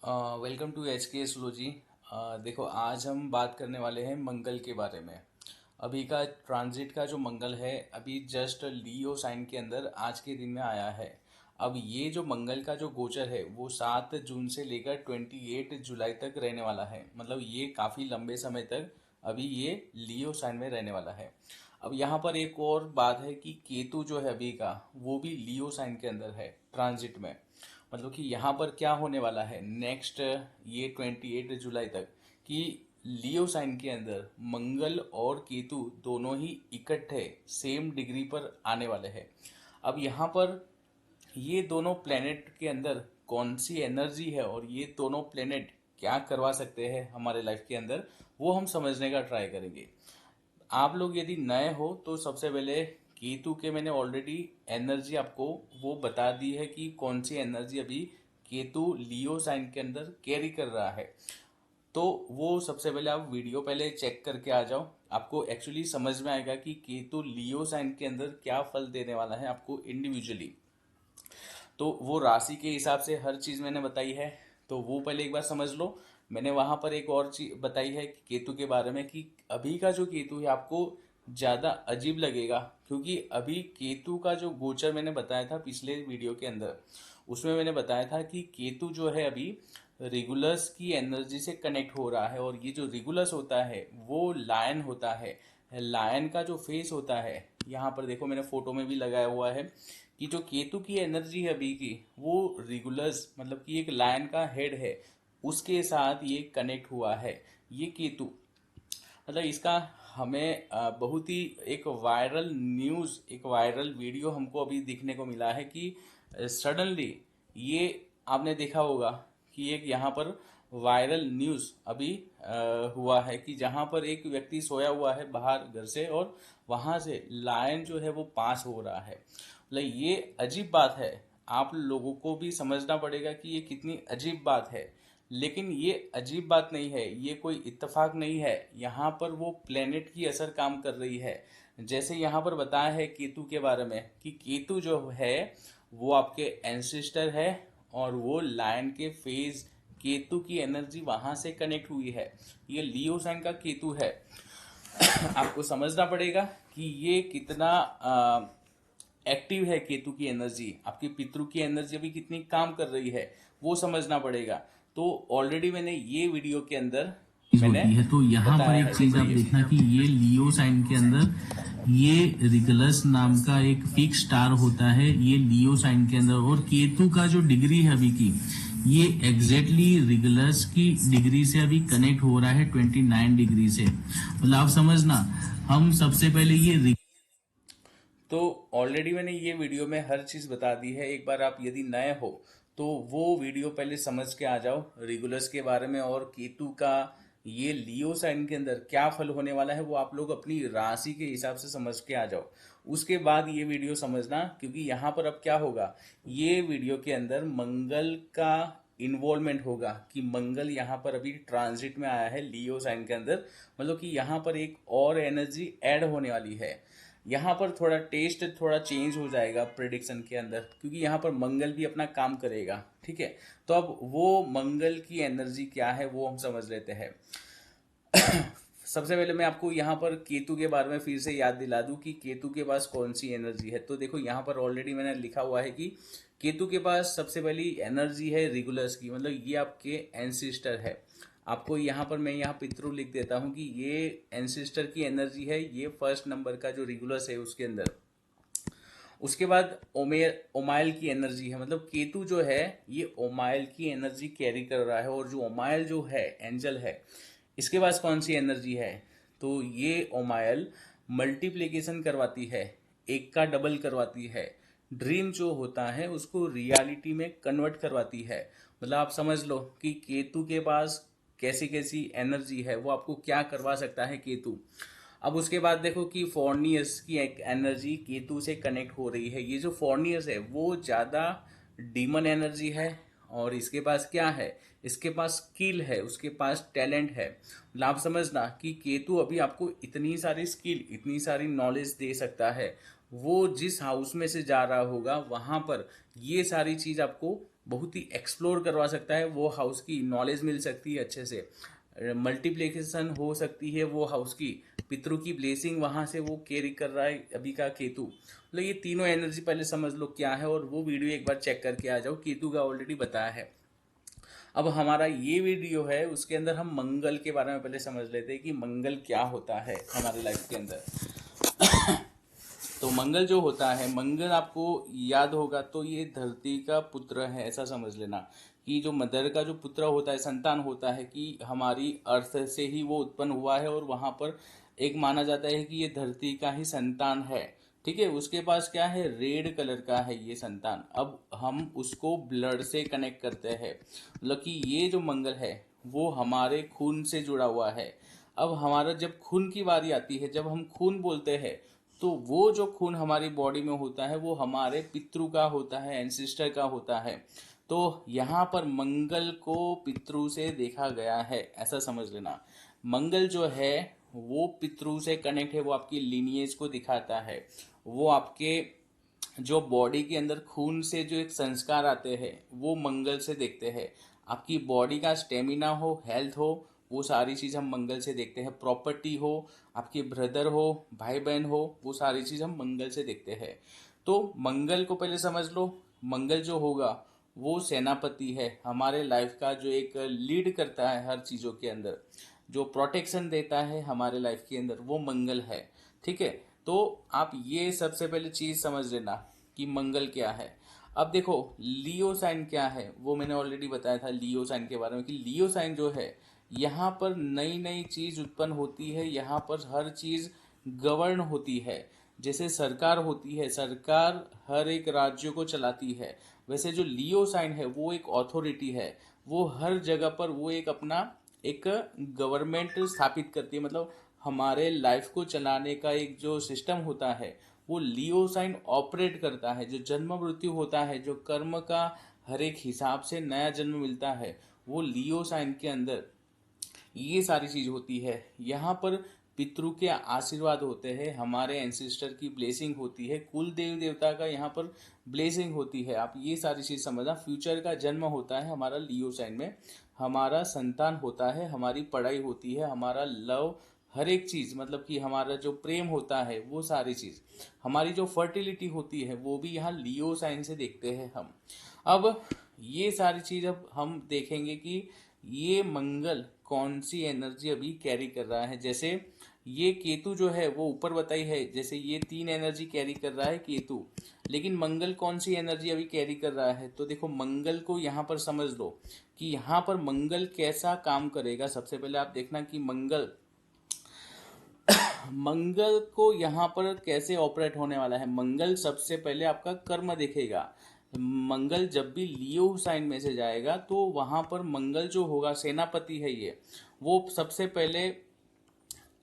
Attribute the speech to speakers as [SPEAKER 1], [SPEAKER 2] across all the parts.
[SPEAKER 1] Welcome to H के astrology. देखो, आज हम बात करने वाले हैं मंगल के बारे में। अभी का ट्रांजिट का जो मंगल है, अभी जस्ट लियो साइन के अंदर आज के दिन में आया है। अब ये जो मंगल का जो गोचर है वो 7 जून से लेकर 28 जुलाई तक रहने वाला है। मतलब ये काफ़ी लंबे समय तक अभी ये लियो साइन में रहने वाला है। अब यहाँ पर एक और बात है कि केतु जो है अभी का, वो भी लियो साइन के अंदर है ट्रांजिट में। मतलब कि यहाँ पर क्या होने वाला है नेक्स्ट ये 28 जुलाई तक, कि लियो साइन के अंदर मंगल और केतु दोनों ही इकट्ठे सेम डिग्री पर आने वाले हैं। अब यहाँ पर ये दोनों प्लेनेट के अंदर कौन सी एनर्जी है और ये दोनों प्लेनेट क्या करवा सकते हैं हमारे लाइफ के अंदर, वो हम समझने का ट्राई करेंगे। आप लोग यदि नए हो तो सबसे पहले केतु के मैंने ऑलरेडी एनर्जी आपको वो बता दी है कि कौन सी एनर्जी अभी केतु लियो साइन के अंदर कैरी कर रहा है। तो वो सबसे पहले आप वीडियो पहले चेक करके आ जाओ, आपको एक्चुअली समझ में आएगा कि केतु लियो साइन के अंदर क्या फल देने वाला है आपको इंडिविजुअली। तो वो राशि के हिसाब से हर चीज़ मैंने बताई है, तो वो पहले एक बार समझ लो। मैंने वहाँ पर एक और चीज बताई है कि केतु के बारे में, कि अभी का जो केतु है आपको ज़्यादा अजीब लगेगा, क्योंकि अभी केतु का जो गोचर मैंने बताया था पिछले वीडियो के अंदर, उसमें मैंने बताया था कि केतु जो है अभी रेगुलस की एनर्जी से कनेक्ट हो रहा है। और ये जो रेगुलस होता है वो लायन होता है। लायन का जो फेस होता है, यहाँ पर देखो मैंने फोटो में भी लगाया हुआ है कि जो केतु की एनर्जी है अभी की, वो रेगुलस मतलब कि एक लायन का हेड है, उसके साथ ये कनेक्ट हुआ है ये केतु। मतलब इसका हमें बहुत ही एक वायरल न्यूज़, एक वायरल वीडियो हमको अभी देखने को मिला है कि सडनली ये आपने देखा होगा कि एक यहाँ पर वायरल न्यूज़ अभी हुआ है कि जहाँ पर एक व्यक्ति सोया हुआ है बाहर घर से, और वहाँ से लायन जो है वो पास हो रहा है। मतलब ये अजीब बात है, आप लोगों को भी समझना पड़ेगा कि ये कितनी अजीब बात है। लेकिन ये अजीब बात नहीं है, ये कोई इत्तेफाक नहीं है, यहाँ पर वो प्लेनेट की असर काम कर रही है। जैसे यहाँ पर बताया है केतु के बारे में कि केतु जो है वो आपके एंसेस्टर है, और वो लायन के फेज केतु की एनर्जी वहां से कनेक्ट हुई है। ये लियो साइन का केतु है। आपको समझना पड़ेगा कि ये कितना एक्टिव है केतु की एनर्जी, आपकी पितृ की एनर्जी अभी कितनी काम कर रही है वो समझना पड़ेगा। तो ऑलरेडी मैंने ये वीडियो के अंदर मैंने
[SPEAKER 2] होती है। तो यहाँ पर
[SPEAKER 1] बताया
[SPEAKER 2] एक
[SPEAKER 1] है।
[SPEAKER 2] चीज
[SPEAKER 1] देखो
[SPEAKER 2] आप
[SPEAKER 1] ये
[SPEAKER 2] देखना कि ये लियो साइन के अंदर ये रिगलस नाम का एक फिक्स स्टार होता है ये लियो साइन के अंदर, और केतु का जो डिग्री है अभी की, ये एग्जैक्टली रिगलस की डिग्री से अभी कनेक्ट हो रहा है 29 डिग्री से। मतलब आप समझना, हम सबसे पहले ये
[SPEAKER 1] तो ऑलरेडी मैंने ये वीडियो में हर चीज़ बता दी है। एक बार आप यदि नए हो तो वो वीडियो पहले समझ के आ जाओ रेगुलर्स के बारे में, और केतु का ये लियो साइन के अंदर क्या फल होने वाला है वो आप लोग अपनी राशि के हिसाब से समझ के आ जाओ। उसके बाद ये वीडियो समझना, क्योंकि यहाँ पर अब क्या होगा, ये वीडियो के अंदर मंगल का इन्वॉल्वमेंट होगा कि मंगल यहाँ पर अभी ट्रांजिट में आया है लियो साइन के अंदर। मतलब कि यहाँ पर एक और एनर्जी ऐड होने वाली है। यहाँ पर थोड़ा टेस्ट थोड़ा चेंज हो जाएगा प्रिडिक्शन के अंदर, क्योंकि यहाँ पर मंगल भी अपना काम करेगा। ठीक है, तो अब वो मंगल की एनर्जी क्या है वो हम समझ लेते हैं। सबसे पहले मैं आपको यहाँ पर केतु के बारे में फिर से याद दिला दूं कि केतु के पास कौन सी एनर्जी है। तो देखो यहाँ पर ऑलरेडी मैंने लिखा हुआ है कि केतु के पास सबसे पहली एनर्जी है रेगुलर्स की, मतलब ये आपके एंसिस्टर है। आपको यहाँ पर मैं यहाँ पितृ लिख देता हूँ कि ये एंसिस्टर की एनर्जी है, ये फर्स्ट नंबर का जो रेगुलर्स है उसके अंदर। उसके बाद ओमाइल की एनर्जी है, मतलब केतु जो है ये ओमाइल की एनर्जी कैरी कर रहा है। और जो ओमाइल जो है एंजल है, इसके पास कौन सी एनर्जी है, तो ये ओमाइल मल्टीप्लिकेशन करवाती है, एक का डबल करवाती है, ड्रीम जो होता है उसको रियलिटी में कन्वर्ट करवाती है। मतलब आप समझ लो कि केतु के पास कैसी कैसी एनर्जी है, वो आपको क्या करवा सकता है केतु। अब उसके बाद देखो कि फोर्नियस की एक एनर्जी केतु से कनेक्ट हो रही है। ये जो फोर्नियस है वो ज़्यादा डीमन एनर्जी है, और इसके पास क्या है, इसके पास स्किल है, उसके पास टैलेंट है। मतलब आप समझना कि केतु अभी आपको इतनी सारी स्किल, इतनी सारी नॉलेज दे सकता है। वो जिस हाउस में से जा रहा होगा वहां पर ये सारी चीज आपको बहुत ही एक्सप्लोर करवा सकता है, वो हाउस की नॉलेज मिल सकती है अच्छे से, मल्टीप्लिकेशन हो सकती है वो हाउस की, पितरों की ब्लेसिंग वहां से वो कैरी कर रहा है अभी का केतु। मतलब ये तीनों एनर्जी पहले समझ लो क्या है, और वो वीडियो एक बार चेक करके आ जाओ, केतु का ऑलरेडी बताया है। अब हमारा ये वीडियो है उसके अंदर हम मंगल के बारे में पहले समझ लेते हैं कि मंगल क्या होता है हमारे लाइफ के अंदर। तो मंगल जो होता है, मंगल आपको याद होगा तो ये धरती का पुत्र है, ऐसा समझ लेना कि जो मदर का जो पुत्र होता है, संतान होता है, कि हमारी अर्थ से ही वो उत्पन्न हुआ है, और वहां पर एक माना जाता है कि ये धरती का ही संतान है। ठीक है, उसके पास क्या है, रेड कलर का है ये संतान। अब हम उसको ब्लड से कनेक्ट करते हैं, मतलब कि ये जो मंगल है वो हमारे खून से जुड़ा हुआ है। अब हमारा जब खून की बारी आती है, जब हम खून बोलते हैं, तो वो जो खून हमारी बॉडी में होता है वो हमारे पितृ का होता है, एंसिस्टर का होता है। तो यहाँ पर मंगल को पितृ से देखा गया है, ऐसा समझ लेना। मंगल जो है वो पितृ से कनेक्ट है, वो आपकी लीनिएज को दिखाता है, वो आपके जो बॉडी के अंदर खून से जो एक संस्कार आते हैं वो मंगल से देखते हैं। आपकी बॉडी का स्टेमिना हो, हेल्थ हो, वो सारी चीज़ हम मंगल से देखते हैं। प्रॉपर्टी हो, आपके ब्रदर हो, भाई बहन हो, वो सारी चीज़ हम मंगल से देखते हैं। तो मंगल को पहले समझ लो। मंगल जो होगा वो सेनापति है, हमारे लाइफ का जो एक लीड करता है हर चीज़ों के अंदर, जो प्रोटेक्शन देता है हमारे लाइफ के अंदर, वो मंगल है। ठीक है, तो आप ये सबसे पहले चीज समझ लेना कि मंगल क्या है। अब देखो लियो साइन क्या है, वो मैंने ऑलरेडी बताया था लियो साइन के बारे में, कि लियो साइन जो है यहाँ पर नई नई चीज उत्पन्न होती है, यहाँ पर हर चीज गवर्न होती है। जैसे सरकार होती है, सरकार हर एक राज्य को चलाती है, वैसे जो लियो साइन है वो एक ऑथोरिटी है, वो हर जगह पर वो एक अपना एक गवर्नमेंट स्थापित करती है। मतलब हमारे लाइफ को चलाने का एक जो सिस्टम होता है वो लियो साइन ऑपरेट करता है। जो जन्म मृत्यु होता है, जो कर्म का हर एक हिसाब से नया जन्म मिलता है, वो लियो साइन के अंदर ये सारी चीज होती है। यहाँ पर पितृ के आशीर्वाद होते हैं, हमारे एंसिस्टर की ब्लेसिंग होती है, कुल देव देवता का यहाँ पर ब्लेसिंग होती है। आप ये सारी चीज समझना। फ्यूचर का जन्म होता है हमारा लियो साइन में, हमारा संतान होता है, हमारी पढ़ाई होती है, हमारा लव, हर एक चीज, मतलब कि हमारा जो प्रेम होता है वो सारी चीज, हमारी जो फर्टिलिटी होती है वो भी यहाँ लियो साइन से देखते हैं हम। अब ये सारी चीज अब हम देखेंगे कि ये मंगल कौन सी एनर्जी अभी कैरी कर रहा है। जैसे ये केतु जो है वो ऊपर बताई है, जैसे ये तीन एनर्जी कैरी कर रहा है केतु, लेकिन मंगल कौन सी एनर्जी अभी कैरी कर रहा है। तो देखो मंगल को यहाँ पर समझ लो कि यहाँ पर मंगल कैसा काम करेगा। सबसे पहले आप देखना कि मंगल मंगल को यहाँ पर कैसे ऑपरेट होने वाला है। मंगल सबसे पहले आपका कर्म देखेगा। मंगल जब भी लियो साइन में से जाएगा तो वहां पर मंगल जो होगा, सेनापति है ये, वो सबसे पहले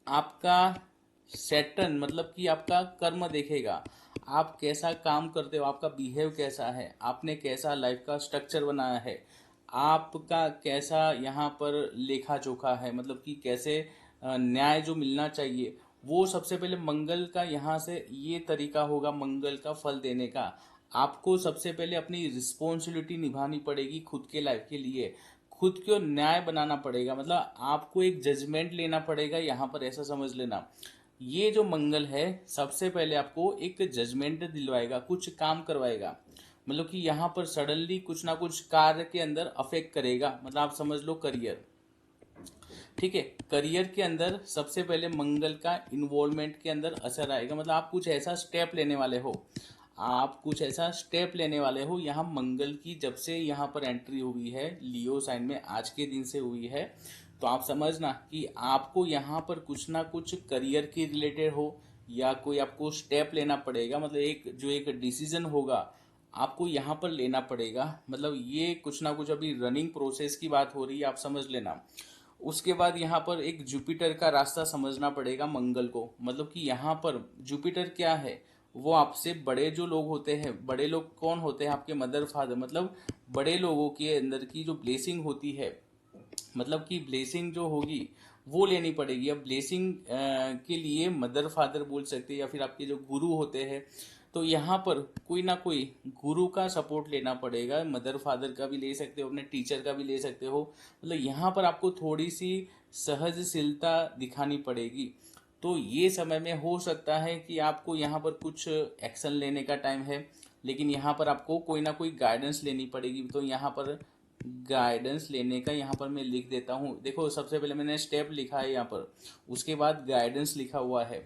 [SPEAKER 1] आपका सैटर्न, मतलब कि आपका कर्म देखेगा। आप कैसा काम करते हो, आपका बिहेव कैसा है, आपने कैसा लाइफ का स्ट्रक्चर बनाया है, आपका कैसा यहाँ पर लेखा जोखा है, मतलब कि कैसे न्याय जो मिलना चाहिए, वो सबसे पहले मंगल का यहाँ से ये तरीका होगा मंगल का फल देने का। आपको सबसे पहले अपनी रिस्पॉन्सिबिलिटी निभानी पड़ेगी खुद के लाइफ के लिए, खुद को न्याय बनाना पड़ेगा, मतलब आपको एक जजमेंट लेना पड़ेगा यहाँ पर, ऐसा समझ लेना। ये जो मंगल है सबसे पहले आपको एक जजमेंट दिलवाएगा, कुछ काम करवाएगा, मतलब कि यहाँ पर सडनली कुछ ना कुछ कार्य के अंदर अफेक्ट करेगा। मतलब आप समझ लो करियर, ठीक है, करियर के अंदर सबसे पहले मंगल का इन्वॉल्वमेंट के अंदर असर आएगा। मतलब आप कुछ ऐसा स्टेप लेने वाले हो, आप कुछ ऐसा स्टेप लेने वाले हो। यहाँ मंगल की जब से यहाँ पर एंट्री हुई है लियो साइन में, आज के दिन से हुई है, तो आप समझना कि आपको यहाँ पर कुछ ना कुछ करियर के रिलेटेड हो या कोई आपको स्टेप लेना पड़ेगा, मतलब एक जो एक डिसीजन होगा आपको यहाँ पर लेना पड़ेगा। मतलब ये कुछ ना कुछ अभी रनिंग प्रोसेस की बात हो रही है, आप समझ लेना। उसके बाद यहाँ पर एक जुपिटर का रास्ता समझना पड़ेगा मंगल को। मतलब कि यहाँ पर जुपिटर क्या है, वो आपसे बड़े जो लोग होते हैं, बड़े लोग कौन होते हैं, आपके मदर फादर, मतलब बड़े लोगों के अंदर की जो ब्लेसिंग होती है, मतलब कि ब्लेसिंग जो होगी वो लेनी पड़ेगी। अब ब्लेसिंग के लिए मदर फादर बोल सकते हैं, या फिर आपके जो गुरु होते हैं, तो यहाँ पर कोई ना कोई गुरु का सपोर्ट लेना पड़ेगा, मदर फादर का भी ले सकते हो, अपने टीचर का भी ले सकते हो। मतलब यहाँ पर आपको थोड़ी सी सहजशीलता दिखानी पड़ेगी। तो ये समय में हो सकता है कि आपको यहाँ पर कुछ एक्शन लेने का टाइम है, लेकिन यहाँ पर आपको कोई ना कोई गाइडेंस लेनी पड़ेगी। तो यहाँ पर गाइडेंस लेने का यहाँ पर मैं लिख देता हूँ। देखो सबसे पहले मैंने स्टेप लिखा है यहाँ पर, उसके बाद गाइडेंस लिखा हुआ है।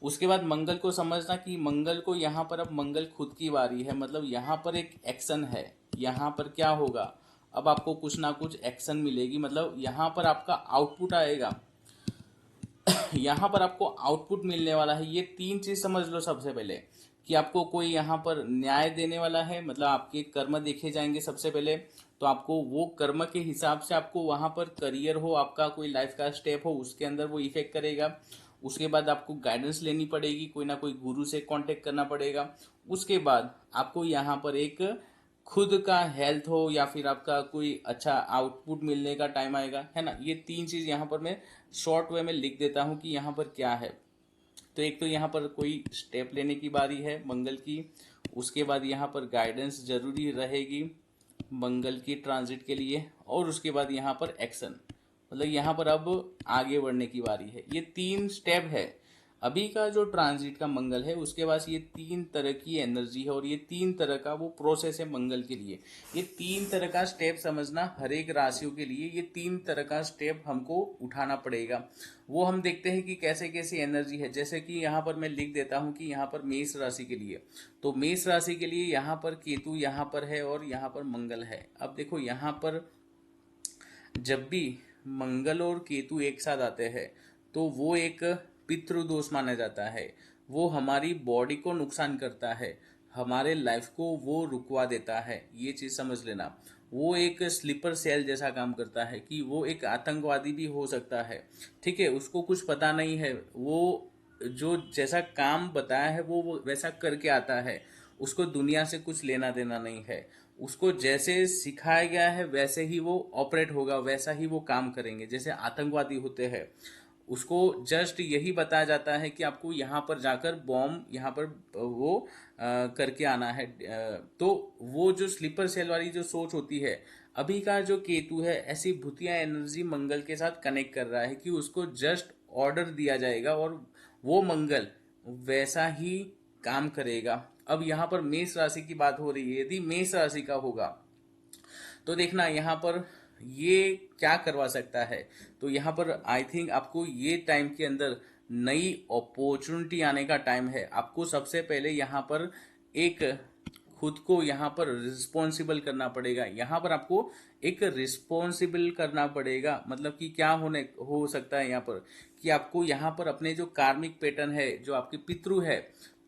[SPEAKER 1] उसके बाद मंगल को समझना कि मंगल को यहाँ पर अब मंगल खुद की बारी है, मतलब यहाँ पर एक एक्शन है। यहाँ पर क्या होगा, अब आपको कुछ ना कुछ एक्शन मिलेगी, मतलब यहाँ पर आपका आउटपुट आएगा। यहाँ पर आपको आउटपुट मिलने वाला है। ये तीन चीज समझ लो सबसे पहले, कि आपको कोई यहाँ पर न्याय देने वाला है, मतलब आपके कर्म देखे जाएंगे सबसे पहले। तो आपको वो कर्म के हिसाब से आपको वहां पर करियर हो, आपका कोई लाइफ का स्टेप हो, उसके अंदर वो इफेक्ट करेगा। उसके बाद आपको गाइडेंस लेनी पड़ेगी, कोई ना कोई गुरु से कांटेक्ट करना पड़ेगा। उसके बाद आपको यहाँ पर एक खुद का हेल्थ हो या फिर आपका कोई अच्छा आउटपुट मिलने का टाइम आएगा, है ना। ये तीन चीज यहाँ पर मैं शॉर्ट वे में लिख देता हूँ कि यहाँ पर क्या है। तो एक तो यहाँ पर कोई स्टेप लेने की बारी है मंगल की। उसके बाद यहाँ पर गाइडेंस जरूरी रहेगी मंगल की ट्रांजिट के लिए। और उसके बाद यहाँ पर एक्शन, मतलब यहाँ पर अब आगे बढ़ने की बारी है। ये तीन स्टेप है अभी का जो ट्रांजिट का मंगल है, उसके पास ये तीन तरह की एनर्जी है और ये तीन तरह का वो प्रोसेस है मंगल के लिए। ये तीन तरह का स्टेप समझना हर एक राशियों के लिए, ये तीन तरह का स्टेप हमको उठाना पड़ेगा। वो हम देखते हैं कि कैसे कैसी एनर्जी है। जैसे कि यहाँ पर मैं लिख देता हूँ कि यहाँ पर मेष राशि के लिए, तो मेष राशि के लिए यहाँ पर केतु यहाँ पर है और यहाँ पर मंगल है। अब देखो यहाँ पर जब भी मंगल और केतु एक साथ आते हैं तो वो एक पितृदोष माना जाता है। वो हमारी बॉडी को नुकसान करता है, हमारे लाइफ को वो रुकवा देता है। ये चीज समझ लेना। वो एक स्लीपर सेल जैसा काम करता है, कि वो एक आतंकवादी भी हो सकता है। ठीक है, उसको कुछ पता नहीं है, वो जो जैसा काम बताया है वो वैसा करके आता है। उसको दुनिया से कुछ लेना देना नहीं है। उसको जैसे सिखाया गया है वैसे ही वो ऑपरेट होगा, वैसा ही वो काम करेंगे। जैसे आतंकवादी होते हैं, उसको जस्ट यही बताया जाता है कि आपको यहाँ पर जाकर बॉम्ब यहाँ पर वो करके आना है। तो वो जो स्लीपर सेल वाली जो सोच होती है, अभी का जो केतु है ऐसी भूतिया एनर्जी मंगल के साथ कनेक्ट कर रहा है कि उसको जस्ट ऑर्डर दिया जाएगा और वो मंगल वैसा ही काम करेगा। अब यहाँ पर मेष राशि की बात हो रही है, यदि मेष राशि का होगा तो देखना यहाँ पर ये क्या करवा सकता है। तो यहाँ पर आई थिंक आपको ये टाइम के अंदर नई अपॉर्चुनिटी आने का टाइम है। आपको सबसे पहले यहाँ पर एक खुद को यहाँ पर रिस्पॉन्सिबल करना पड़ेगा। यहाँ पर आपको एक रिस्पॉन्सिबल करना पड़ेगा, मतलब कि क्या होने हो सकता है यहाँ पर, कि आपको यहाँ पर अपने जो कार्मिक पैटर्न है, जो आपके पितृ है,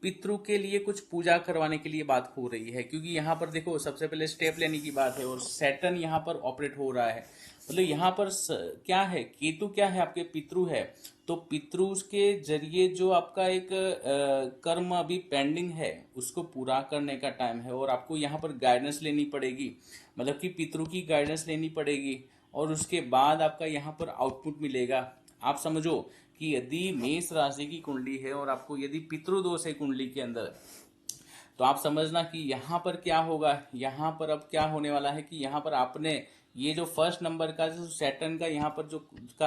[SPEAKER 1] पितृ के लिए कुछ पूजा करवाने के लिए बात हो रही है। क्योंकि यहाँ पर देखो सबसे पहले स्टेप लेने की बात है और सैटर्न यहाँ पर ऑपरेट हो रहा है। मतलब यहाँ पर क्या है, केतु क्या है, आपके पितृ है। तो पितृ के जरिए जो आपका एक कर्म अभी पेंडिंग है उसको पूरा करने का टाइम है। और आपको यहाँ पर गाइडेंस लेनी पड़ेगी, मतलब कि पितृ की गाइडेंस लेनी पड़ेगी। और उसके बाद आपका यहाँ पर आउटपुट मिलेगा। आप समझो कि यदि मेष राशि की कुंडली है और आपको यदि पितृदोष है कुंडली के अंदर, तो आप समझना कि यहाँ पर क्या होगा। यहाँ पर अब क्या होने वाला है कि यहाँ पर आपने ये जो फर्स्ट नंबर का जो सैटर्न का यहाँ पर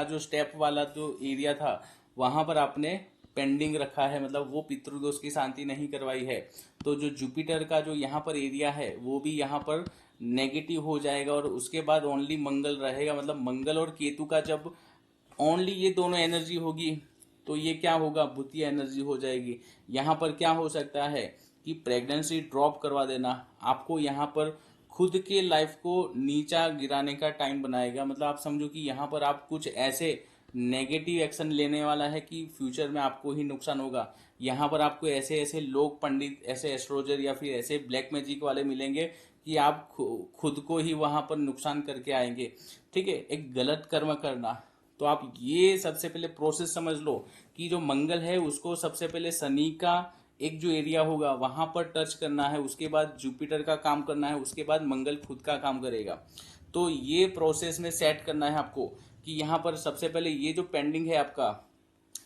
[SPEAKER 1] जो स्टेप वाला जो एरिया था, वहां पर आपने पेंडिंग रखा है, मतलब वो पितृदोष की शांति नहीं करवाई है। तो जो जुपिटर का जो यहाँ पर एरिया है वो भी यहाँ पर नेगेटिव हो जाएगा और उसके बाद ओनली मंगल रहेगा। मतलब मंगल और केतु का जब ओनली ये दोनों एनर्जी होगी तो ये क्या होगा, भूतिया एनर्जी हो जाएगी। यहाँ पर क्या हो सकता है कि प्रेगनेंसी ड्रॉप करवा देना आपको यहाँ पर खुद के लाइफ को नीचा गिराने का टाइम बनाएगा। मतलब आप समझो कि यहाँ पर आप कुछ ऐसे नेगेटिव एक्शन लेने वाला है कि फ्यूचर में आपको ही नुकसान होगा। यहाँ पर आपको ऐसे ऐसे लोग, पंडित, ऐसे एस्ट्रोलॉजर या फिर ऐसे ब्लैक मैजिक वाले मिलेंगे कि आप खुद को ही वहां पर नुकसान करके आएंगे। ठीक है, एक गलत कर्म करना। तो आप ये सबसे पहले प्रोसेस समझ लो कि जो मंगल है उसको सबसे पहले शनि का एक जो एरिया होगा वहां पर टच करना है, उसके बाद जुपिटर का काम करना है, उसके बाद मंगल खुद का काम करेगा। तो ये प्रोसेस में सेट करना है आपको कि यहाँ पर सबसे पहले ये जो पेंडिंग है आपका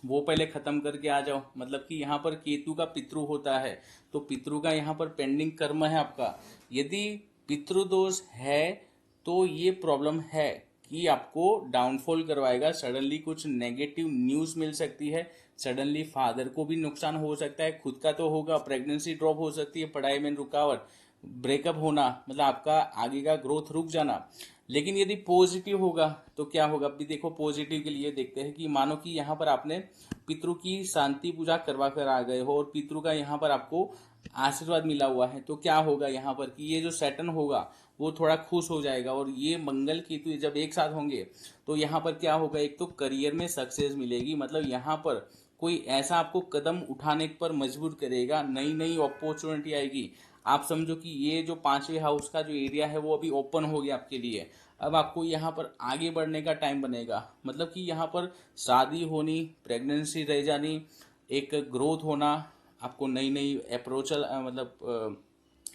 [SPEAKER 1] वो पहले खत्म करके आ जाओ। मतलब कि यहाँ पर केतु का पितृ होता है, तो पितृ का यहाँ पर पेंडिंग कर्म है आपका। यदि पितृदोष है तो ये प्रॉब्लम है कि आपको डाउनफॉल करवाएगा, सडनली कुछ नेगेटिव न्यूज मिल सकती है, सडनली फादर को भी नुकसान हो सकता है, खुद का तो होगा, प्रेगनेंसी ड्रॉप हो सकती है, पढ़ाई में रुकावट, ब्रेकअप होना, मतलब आपका आगे का ग्रोथ रुक जाना। लेकिन यदि पॉजिटिव होगा तो क्या होगा, अभी देखो पॉजिटिव के लिए देखते हैं कि मानो कि यहाँ पर आपने पितृ की शांति पूजा करवा कर आ गए हो और पितृ का यहाँ पर आपको आशीर्वाद मिला हुआ है, तो क्या होगा यहाँ पर कि ये जो सैटर्न होगा वो थोड़ा खुश हो जाएगा। और ये मंगल केतु जब एक साथ होंगे तो यहाँ पर क्या होगा, एक तो करियर में सक्सेस मिलेगी, मतलब यहाँ पर कोई ऐसा आपको कदम उठाने पर मजबूर करेगा, नई नई अपॉर्चुनिटी आएगी। आप समझो कि ये जो 5वें हाउस का जो एरिया है वो अभी ओपन हो गया आपके लिए। अब आपको यहाँ पर आगे बढ़ने का टाइम बनेगा, मतलब कि यहाँ पर शादी होनी, प्रेगनेंसी रह जानी, एक ग्रोथ होना, आपको नई नई अप्रोच, मतलब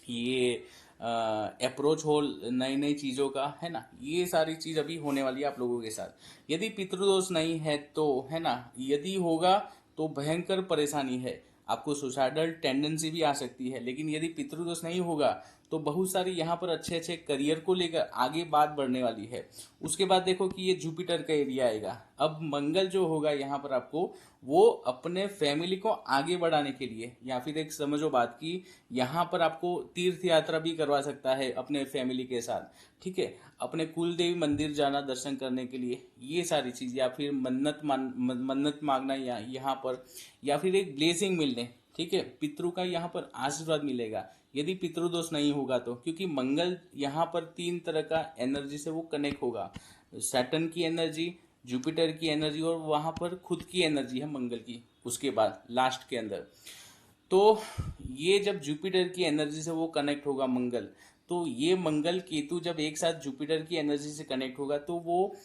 [SPEAKER 1] ये अप्रोच हो नई नई चीज़ों का, है ना, ये सारी चीज़ अभी होने वाली है आप लोगों के साथ। यदि पितृदोष नहीं है तो, है ना, यदि होगा तो भयंकर परेशानी है, आपको सुसाइडल टेंडेंसी भी आ सकती है। लेकिन यदि पितृदोष नहीं होगा तो बहुत सारी यहाँ पर अच्छे अच्छे करियर को लेकर आगे बात बढ़ने वाली है। उसके बाद देखो कि ये जुपिटर का एरिया आएगा। अब मंगल जो होगा यहाँ पर आपको, वो अपने फैमिली को आगे बढ़ाने के लिए, या फिर एक समझो बात की यहाँ पर आपको तीर्थ यात्रा भी करवा सकता है अपने फैमिली के साथ, ठीक है, अपने कुल देवी मंदिर जाना दर्शन करने के लिए, ये सारी चीज, या फिर मन्नत मांगना यहाँ पर, या फिर एक ब्लेसिंग मिलने, ठीक है, पितृ का यहाँ पर आशीर्वाद मिलेगा यदि पितृदोष नहीं होगा तो। क्योंकि मंगल यहाँ पर 3 तरह का एनर्जी से वो कनेक्ट होगा, सैटर्न की एनर्जी, जुपिटर की एनर्जी, और वहां पर खुद की एनर्जी है मंगल की उसके बाद लास्ट के अंदर। तो ये जब जुपिटर की एनर्जी से वो कनेक्ट होगा मंगल, तो ये मंगल केतु जब एक साथ जुपिटर की एनर्जी से कनेक्ट होगा तो वो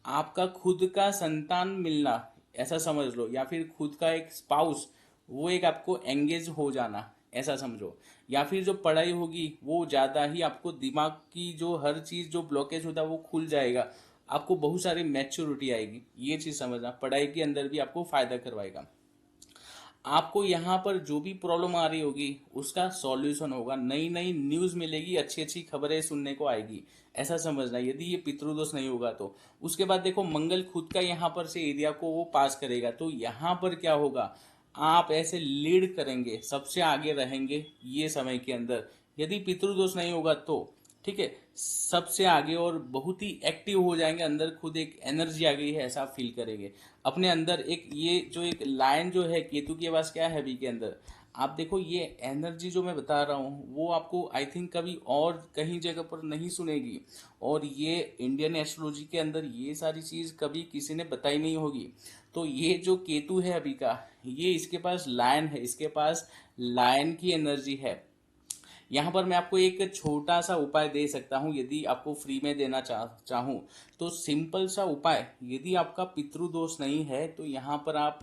[SPEAKER 1] आपका खुद का संतान मिलना, ऐसा समझ लो, या फिर खुद का एक स्पाउस, वो एक आपको एंगेज हो जाना, ऐसा समझो। या फिर जो पढ़ाई होगी वो ज़्यादा ही आपको दिमाग की जो हर चीज़ जो ब्लॉकेज होता है वो खुल जाएगा, आपको बहुत सारी मैच्योरिटी आएगी, ये चीज़ समझना। पढ़ाई के अंदर भी आपको फायदा करवाएगा। आपको यहाँ पर जो भी प्रॉब्लम आ रही होगी उसका सॉल्यूशन होगा, नई नई न्यूज मिलेगी, अच्छी अच्छी खबरें सुनने को आएगी, ऐसा समझना यदि ये पितृदोष नहीं होगा तो। उसके बाद देखो मंगल खुद का यहाँ पर से एरिया को वो पास करेगा, तो यहाँ पर क्या होगा, आप ऐसे लीड करेंगे, सबसे आगे रहेंगे ये समय के अंदर, यदि पितृदोष नहीं होगा तो, ठीक है, सबसे आगे और बहुत ही एक्टिव हो जाएंगे, अंदर खुद एक एनर्जी आ गई है ऐसा आप फील करेंगे अपने अंदर। एक ये जो एक लाइन जो है केतु के पास क्या है अभी के अंदर, आप देखो ये एनर्जी जो मैं बता रहा हूँ वो आपको आई थिंक कभी और कहीं जगह पर नहीं सुनेगी, और ये इंडियन एस्ट्रोलॉजी के अंदर ये सारी चीज कभी किसी ने बताई नहीं होगी। तो ये जो केतु है अभी का, ये इसके पास लायन है, इसके पास लायन की एनर्जी है। यहाँ पर मैं आपको एक छोटा सा उपाय दे सकता हूँ, यदि आपको फ्री में देना चाहूँ तो सिंपल सा उपाय, यदि आपका पितृदोष नहीं है तो यहाँ पर आप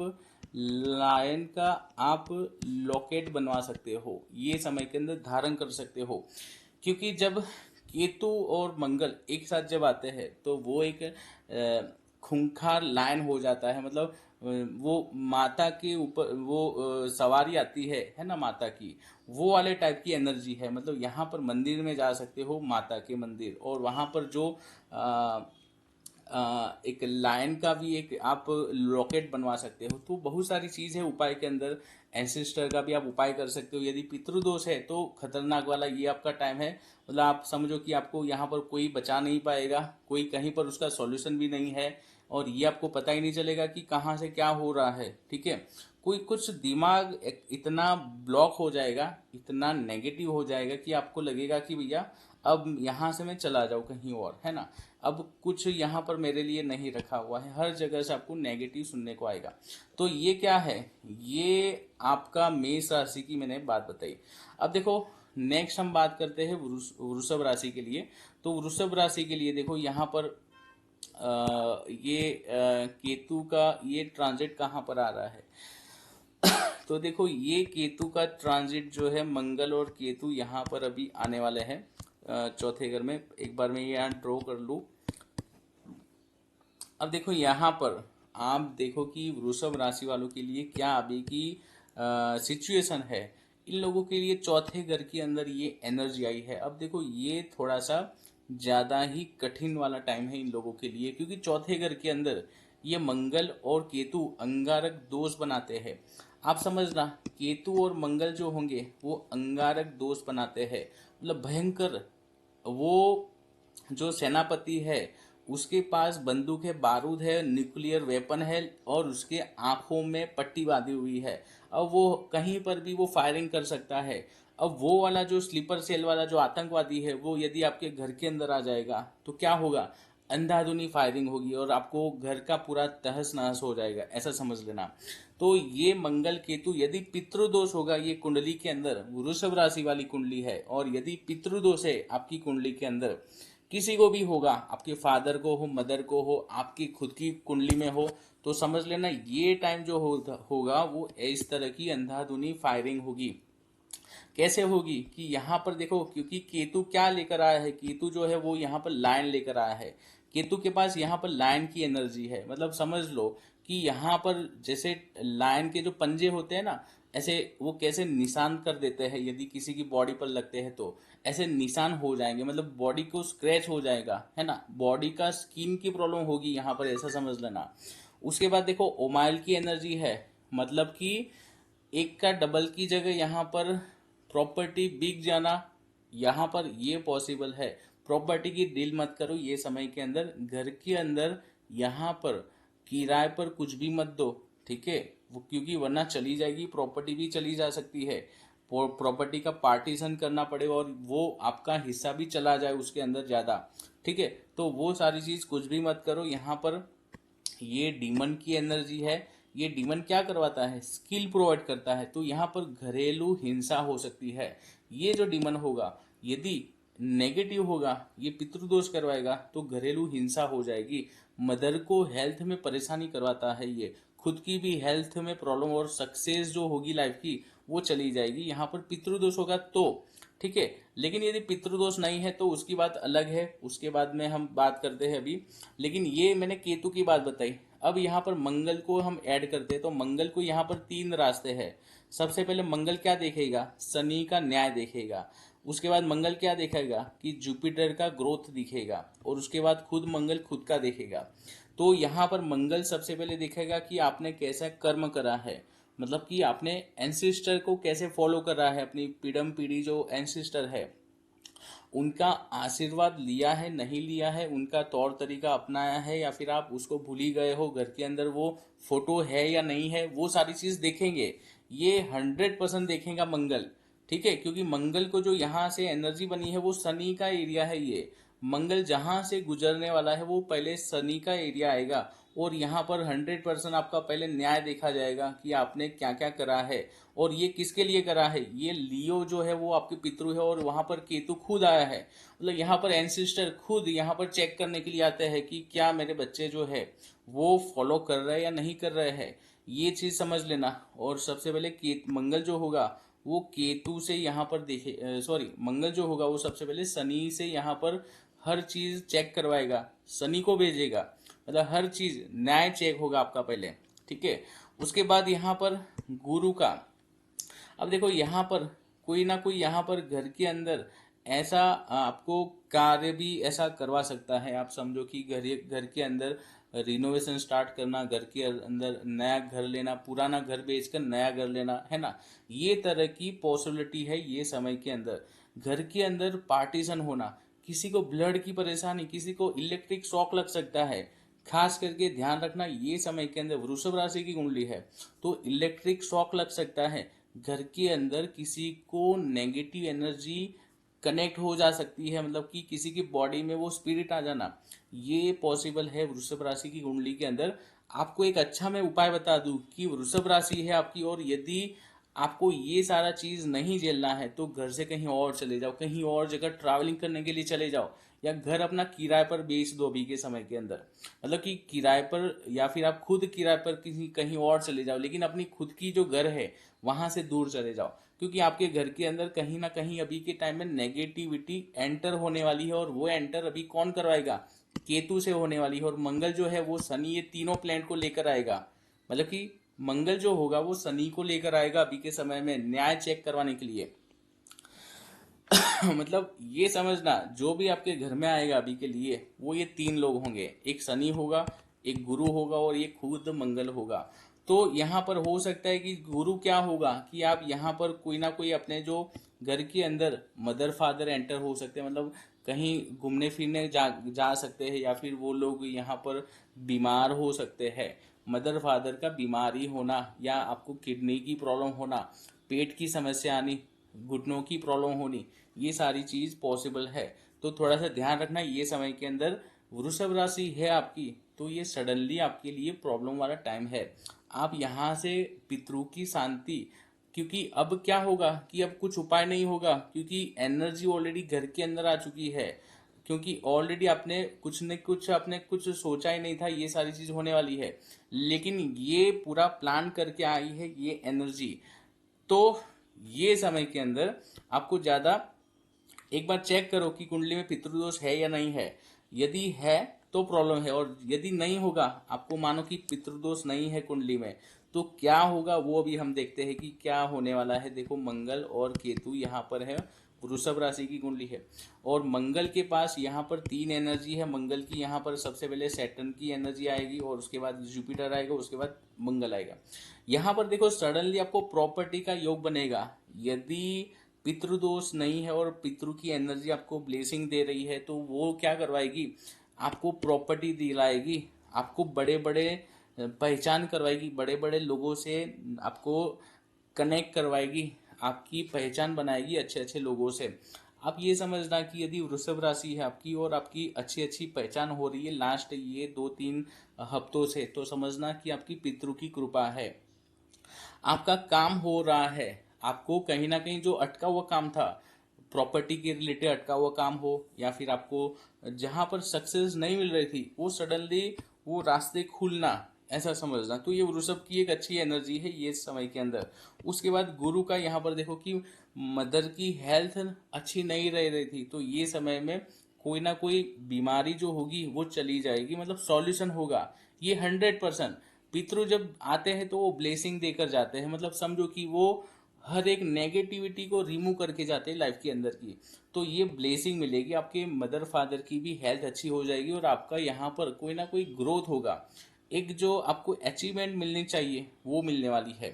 [SPEAKER 1] लायन का आप लॉकेट बनवा सकते हो, ये समय के अंदर धारण कर सकते हो। क्योंकि जब केतु और मंगल एक साथ जब आते हैं तो वो एक खूंखार लायन हो जाता है, मतलब वो माता के ऊपर वो सवारी आती है ना माता की, वो वाले टाइप की एनर्जी है। मतलब यहाँ पर मंदिर में जा सकते हो, माता के मंदिर, और वहाँ पर जो एक लायन का भी एक आप लॉकेट बनवा सकते हो। तो बहुत सारी चीज़ है उपाय के अंदर, एंसेस्टर का भी आप उपाय कर सकते हो। यदि पितृदोष है तो खतरनाक वाला ये आपका टाइम है, मतलब आप समझो कि आपको यहाँ पर कोई बचा नहीं पाएगा, कोई कहीं पर उसका सॉल्यूशन भी नहीं है, और ये आपको पता ही नहीं चलेगा कि कहाँ से क्या हो रहा है, ठीक है। कोई कुछ दिमाग इतना ब्लॉक हो जाएगा, इतना नेगेटिव हो जाएगा कि आपको लगेगा कि भैया अब यहाँ से मैं चला जाऊँ कहीं और, है ना, अब कुछ यहाँ पर मेरे लिए नहीं रखा हुआ है, हर जगह से आपको नेगेटिव सुनने को आएगा। तो ये क्या है, ये आपका मेष राशि की मैंने बात बताई। अब देखो नेक्स्ट हम बात करते हैं वृषभ राशि के लिए। तो वृषभ राशि के लिए देखो यहाँ पर केतु का ये ट्रांजिट कहाँ पर आ रहा है तो देखो ये केतु का ट्रांजिट जो है, मंगल और केतु यहाँ पर अभी आने वाले हैं चौथे घर में। एक बार मैं ये यहाँ ड्रॉ कर लूँ। अब देखो यहाँ पर आप देखो कि वृषभ राशि वालों के लिए क्या अभी की सिचुएशन है। इन लोगों के लिए चौथे घर के अंदर ये एनर्जी आई है। अब देखो ये थोड़ा सा ज़्यादा ही कठिन वाला टाइम है इन लोगों के लिए, क्योंकि चौथे घर के अंदर ये मंगल और केतु अंगारक दोष बनाते हैं। आप समझना, केतु और मंगल जो होंगे वो अंगारक दोष बनाते हैं, मतलब भयंकर। वो जो सेनापति है उसके पास बंदूक है, बारूद है, न्यूक्लियर वेपन है, और उसके आंखों में पट्टी बांधी हुई है। अब वो कहीं पर भी वो फायरिंग कर सकता है। अब वो वाला जो स्लीपर सेल वाला जो आतंकवादी है वो यदि आपके घर के अंदर आ जाएगा तो क्या होगा, अंधाधुनी फायरिंग होगी और आपको घर का पूरा तहस नहस हो जाएगा, ऐसा समझ लेना। तो ये मंगल केतु यदि पितृदोष होगा ये कुंडली के अंदर, वृषभ राशि वाली कुंडली है, और यदि पितृदोष है आपकी कुंडली के अंदर, किसी को भी होगा, आपके फादर को हो, मदर को हो, आपकी खुद की कुंडली में हो, तो समझ लेना ये टाइम जो होगा वो इस तरह की अंधाधुनी फायरिंग होगी। कैसे होगी कि यहाँ पर देखो, क्योंकि केतु क्या लेकर आया है, केतु जो है वो यहाँ पर लायन लेकर आया है। केतु के पास यहाँ पर लायन की एनर्जी है, मतलब समझ लो कि यहाँ पर जैसे लायन के जो पंजे होते हैं ना, ऐसे वो कैसे निशान कर देते हैं, यदि किसी की बॉडी पर लगते हैं तो ऐसे निशान हो जाएंगे, मतलब बॉडी को स्क्रैच हो जाएगा, है ना, बॉडी का स्किन की प्रॉब्लम होगी यहाँ पर, ऐसा समझ लेना। उसके बाद देखो ओमाइल की एनर्जी है, मतलब कि एक का डबल की जगह यहाँ पर प्रॉपर्टी बिक जाना, यहाँ पर ये पॉसिबल है। प्रॉपर्टी की डील मत करो ये समय के अंदर, घर के अंदर यहाँ पर किराए पर कुछ भी मत दो, ठीक है, वो क्योंकि वरना चली जाएगी, प्रॉपर्टी भी चली जा सकती है, प्रॉपर्टी का पार्टीशन करना पड़ेगा और वो आपका हिस्सा भी चला जाए उसके अंदर ज़्यादा, ठीक है। तो वो सारी चीज़ कुछ भी मत करो यहाँ पर। ये डीमन की एनर्जी है। ये डीमन क्या करवाता है, स्किल प्रोवाइड करता है, तो यहाँ पर घरेलू हिंसा हो सकती है। ये जो डीमन होगा यदि नेगेटिव होगा, ये पितृदोष करवाएगा तो घरेलू हिंसा हो जाएगी। मदर को हेल्थ में परेशानी करवाता है, ये खुद की भी हेल्थ में प्रॉब्लम और सक्सेस जो होगी लाइफ की वो चली जाएगी। यहाँ पर पितृदोष होगा तो ठीक है, लेकिन यदि पितृदोष नहीं है तो उसकी बात अलग है, उसके बाद में हम बात करते हैं अभी। लेकिन ये मैंने केतु की बात बताई। अब यहाँ पर मंगल को हम ऐड करते हैं, तो मंगल को यहाँ पर तीन रास्ते हैं। सबसे पहले मंगल क्या देखेगा, शनि का न्याय देखेगा। उसके बाद मंगल क्या देखेगा कि जुपिटर का ग्रोथ दिखेगा, और उसके बाद खुद मंगल खुद का देखेगा। तो यहाँ पर मंगल सबसे पहले देखेगा कि आपने कैसा कर्म करा है, मतलब कि आपने एंसिस्टर को कैसे फॉलो कर रहा है, अपनी पीढ़म पीढ़ी जो एंसिस्टर है उनका आशीर्वाद लिया है नहीं लिया है, उनका तौर तरीका अपनाया है या फिर आप उसको भूल ही गए हो, घर के अंदर वो फोटो है या नहीं है, वो सारी चीज देखेंगे। ये 100% देखेगा मंगल, ठीक है, क्योंकि मंगल को जो यहाँ से एनर्जी बनी है वो शनि का एरिया है। ये मंगल जहां से गुजरने वाला है वो पहले शनि का एरिया आएगा, और यहाँ पर 100% आपका पहले न्याय देखा जाएगा कि आपने क्या क्या करा है, और ये किसके लिए करा है। ये लियो जो है वो आपके पितृ है, और वहां पर केतु खुद आया है, मतलब यहाँ पर एंसिस्टर खुद यहाँ पर चेक करने के लिए आते हैं कि क्या मेरे बच्चे जो है वो फॉलो कर रहे हैं या नहीं कर रहे हैं। ये चीज समझ लेना। और सबसे पहले मंगल जो होगा वो केतु से यहाँ पर देखे, सॉरी, मंगल जो होगा वो सबसे पहले शनि से यहाँ पर हर चीज चेक करवाएगा, शनि को भेजेगा, मतलब हर चीज न्याय चेक होगा आपका पहले, ठीक है। उसके बाद यहाँ पर गुरु का, अब देखो यहाँ पर कोई ना कोई यहाँ पर घर के अंदर ऐसा आपको कार्य भी ऐसा करवा सकता है। आप समझो कि घर के अंदर रिनोवेशन स्टार्ट करना, घर के अंदर नया घर लेना, पुराना घर बेचकर नया घर लेना, है ना, ये तरह की पॉसिबिलिटी है ये समय के अंदर। घर के अंदर पार्टीशन होना, किसी को ब्लड की परेशानी, किसी को इलेक्ट्रिक शॉक लग सकता है। खास करके ध्यान रखना ये समय के अंदर वृषभ राशि की कुंडली है तो इलेक्ट्रिक शॉक लग सकता है। घर के अंदर किसी को नेगेटिव एनर्जी कनेक्ट हो जा सकती है, मतलब कि किसी की बॉडी में वो स्पिरिट आ जाना, ये पॉसिबल है वृषभ राशि की कुंडली के अंदर। आपको एक अच्छा मैं उपाय बता दूं कि वृषभ राशि है आपकी, और यदि आपको ये सारा चीज नहीं झेलना है तो घर से कहीं और चले जाओ, कहीं और जगह ट्रैवलिंग करने के लिए चले जाओ, या घर अपना किराए पर बेच दो अभी के समय के अंदर, मतलब कि किराए पर, या फिर आप खुद किराए पर किसी कहीं और चले जाओ, लेकिन अपनी खुद की जो घर है वहां से दूर चले जाओ, क्योंकि आपके घर के अंदर कहीं ना कहीं अभी के टाइम में नेगेटिविटी एंटर होने वाली है। और वो एंटर अभी कौन करवाएगा, केतु से होने वाली है, और मंगल जो है वो शनि, ये तीनों प्लैनेट को लेकर आएगा। मतलब कि मंगल जो होगा वो शनि को लेकर आएगा अभी के समय में न्याय चेक करवाने के लिए। मतलब ये समझना, जो भी आपके घर में आएगा अभी के लिए वो ये तीन लोग होंगे, एक शनि होगा, एक गुरु होगा, और ये खुद मंगल होगा। तो यहाँ पर हो सकता है कि गुरु क्या होगा कि आप यहाँ पर कोई ना कोई अपने जो घर के अंदर मदर फादर एंटर हो सकते हैं, मतलब कहीं घूमने फिरने जा सकते हैं, या फिर वो लोग यहाँ पर बीमार हो सकते हैं। मदर फादर का बीमारी होना, या आपको किडनी की प्रॉब्लम होना, पेट की समस्या आनी, घुटनों की प्रॉब्लम होनी, ये सारी चीज पॉसिबल है। तो थोड़ा सा ध्यान रखना, ये समय के अंदर वृषभ राशि है आपकी, तो ये सडनली आपके लिए प्रॉब्लम वाला टाइम है। आप यहाँ से पितरों की शांति, क्योंकि अब क्या होगा कि अब कुछ उपाय नहीं होगा, क्योंकि एनर्जी ऑलरेडी घर के अंदर आ चुकी है, क्योंकि ऑलरेडी आपने कुछ न कुछ आपने कुछ सोचा ही नहीं था ये सारी चीज होने वाली है, लेकिन ये पूरा प्लान करके आई है ये एनर्जी। तो ये समय के अंदर आपको ज्यादा एक बार चेक करो कि कुंडली में पितृदोष है या नहीं है। यदि है तो प्रॉब्लम है, और यदि नहीं होगा, आपको मानो कि पितृदोष नहीं है कुंडली में, तो क्या होगा वो अभी हम देखते हैं कि क्या होने वाला है। देखो मंगल और केतु यहाँ पर है, वृषभ राशि की कुंडली है, और मंगल के पास यहाँ पर तीन एनर्जी है। मंगल की यहाँ पर सबसे पहले सैटर्न की एनर्जी आएगी, और उसके बाद जुपिटर आएगा, उसके बाद मंगल आएगा। यहाँ पर देखो सडनली आपको प्रॉपर्टी का योग बनेगा। यदि पितृदोष नहीं है और पितृ की एनर्जी आपको ब्लेसिंग दे रही है, तो वो क्या करवाएगी, आपको प्रॉपर्टी दिलाएगी, आपको बड़े बड़े पहचान करवाएगी, बड़े बड़े लोगों से आपको कनेक्ट करवाएगी, आपकी पहचान बनाएगी अच्छे अच्छे लोगों से। आप ये समझना कि यदि वृषभ राशि है आपकी और आपकी अच्छी अच्छी पहचान हो रही है लास्ट ये 2-3 हफ्तों से, तो समझना कि आपकी पितृ की कृपा है, आपका काम हो रहा है। आपको कहीं ना कहीं जो अटका हुआ काम था, प्रॉपर्टी के रिलेटेड अटका हुआ काम हो, या फिर आपको जहां पर सक्सेस नहीं मिल रही थी वो सडनली वो रास्ते खुलना, ऐसा समझना। तो ये वृषभ की एक अच्छी एनर्जी है ये समय के अंदर। उसके बाद गुरु का यहाँ पर देखो कि मदर की हेल्थ अच्छी नहीं रह रही थी, तो ये समय में कोई ना कोई बीमारी जो होगी वो चली जाएगी, मतलब सॉल्यूशन होगा ये 100%। पितृ जब आते हैं तो वो ब्लेसिंग देकर जाते हैं, मतलब समझो कि वो हर एक नेगेटिविटी को रिमूव करके जाते हैं लाइफ के अंदर की। तो ये ब्लेसिंग मिलेगी, आपके मदर फादर की भी हेल्थ अच्छी हो जाएगी, और आपका यहाँ पर कोई ना कोई ग्रोथ होगा, एक जो आपको अचीवमेंट मिलनी चाहिए वो मिलने वाली है।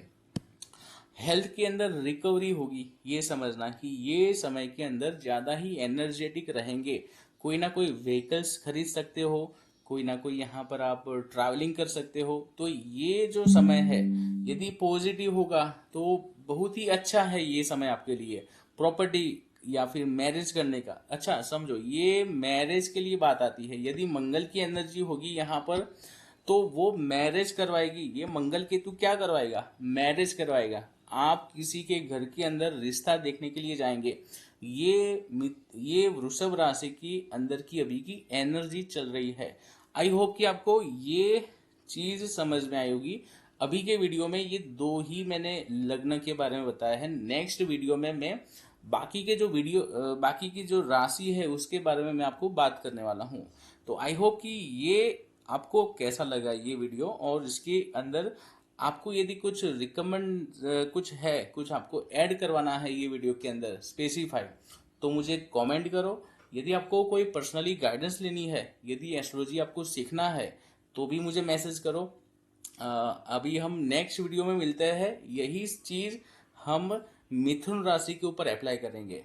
[SPEAKER 1] हेल्थ के अंदर रिकवरी होगी, ये समझना कि ये समय के अंदर ज़्यादा ही एनर्जेटिक रहेंगे। कोई ना कोई व्हीकल्स खरीद सकते हो, कोई ना कोई यहाँ पर आप ट्रैवलिंग कर सकते हो। तो ये जो समय है यदि पॉजिटिव होगा तो बहुत ही अच्छा है ये समय आपके लिए, प्रॉपर्टी या फिर मैरिज करने का। अच्छा समझो, ये मैरिज के लिए बात आती है, यदि मंगल की एनर्जी होगी यहाँ पर तो वो मैरिज करवाएगी। ये मंगल केतु क्या करवाएगा, मैरिज करवाएगा। आप किसी के घर के अंदर रिश्ता देखने के लिए जाएंगे। ये वृषभ राशि की अंदर की अभी की एनर्जी चल रही है। आई होप कि आपको ये चीज समझ में आई होगी। अभी के वीडियो में ये दो ही मैंने लग्न के बारे में बताया है। नेक्स्ट वीडियो में मैं बाकी की जो राशि है उसके बारे में मैं आपको बात करने वाला हूँ। तो आई होप कि ये आपको कैसा लगा ये वीडियो, और इसके अंदर आपको यदि कुछ रिकमेंड कुछ आपको ऐड करवाना है ये वीडियो के अंदर स्पेसिफाई, तो मुझे कमेंट करो। यदि आपको कोई पर्सनली गाइडेंस लेनी है, यदि एस्ट्रोलॉजी आपको सीखना है, तो भी मुझे मैसेज करो। अभी हम नेक्स्ट वीडियो में मिलते हैं, यही चीज हम मिथुन राशि के ऊपर अप्लाई करेंगे।